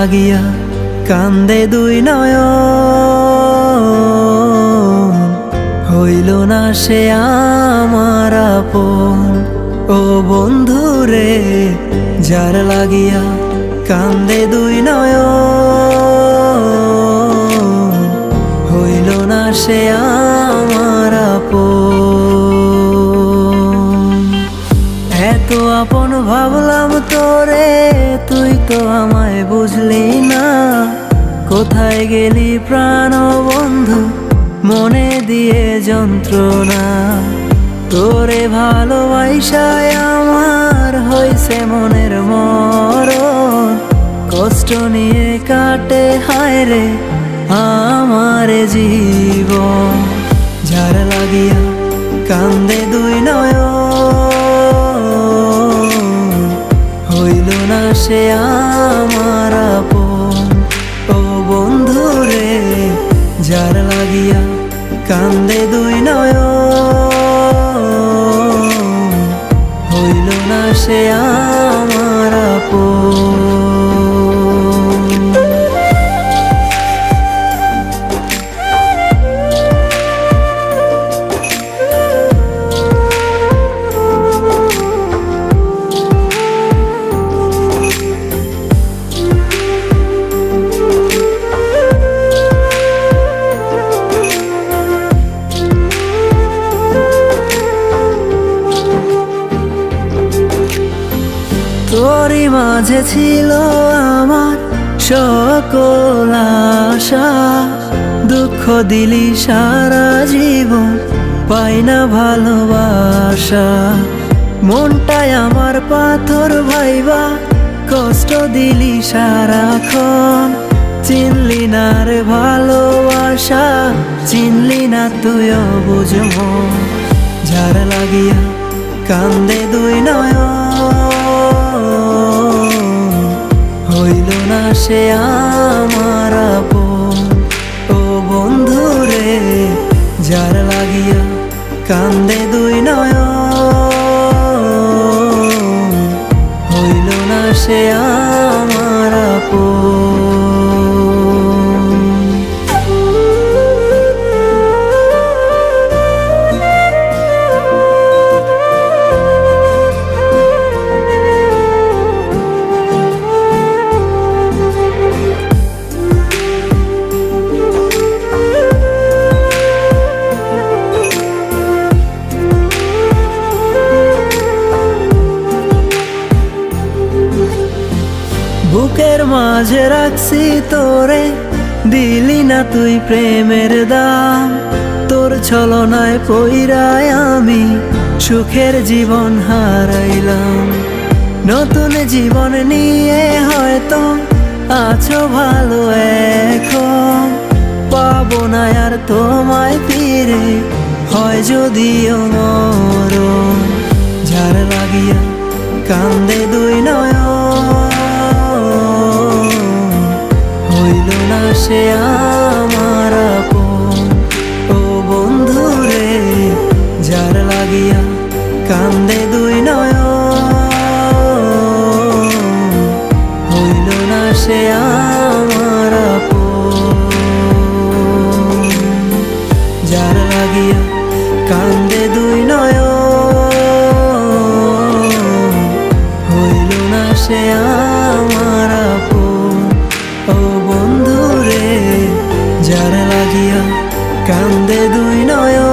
লাগিয়া কান্দে দুই নয়ন, হইল না সে আমার আপন। ও বন্ধুরে, যার লাগিয়া কান্দে দুই নয়ন, হইল না সে আমার আপন। এত আপন ভাবলাম তোরে, তুই তো আমায় বুঝলি না। কোথায় গেলি প্রাণ বন্ধু, মনে দিয়ে যন্ত্রণা। তোরে ভালোবাসায় আমার হইছে মনের মরণ। কষ্ট নিয়ে কাটে হায় রে আমার জীবন। যার লাগিয়া কান্দে দুই নয়ন, হইল না সে আমার আপন। ও বন্ধুরে, যার লাগিয়া কান্দে দুই নয়ন, হইল না সে আমার আপন। তোরই মাঝে ছিল আমার সকল আশা, দুঃখ দিলি সারা জীবন, পাই না ভালোবাসা। মনটাই আমার পাথর ভাইবা, কষ্ট দিলি সারাক্ষণ। চিনলি না রে ভালোবাসা, চিনলি না তুইও বুঝবো। যার লাগিয়া কান্দে দুই নয়ন, হইল না সে আমার আপন। ও বন্ধুরে, যার লাগিয়া কান্দে দুই নয়ন, হইল না সে আমার আপন। বুকের মাঝে রাখছি তোরে, দিলি না তুই প্রেমের দাম। তোর ছলনায় পইরায় আমি সুখের জীবন হারাইলাম। নতুন জীবন নিয়ে হয়তো আছো ভালো এখন, পাবো না আর তোমায় ফিরে, হয় যদিও মরণ। যার লাগিয়া কান্দে দুই নয়ন, হইল না সে আমার আপন। ও বন্ধুরে, যার লাগিয়া কান্দে দুই নয়ন, হইল না সে আমার আপন। যার লাগিয়া কান্দে দুই নয়ন, হইল না সে আমার আপন। ও বন্ধুরে, যার লাগিয়া কান্দে দুই নয়ন।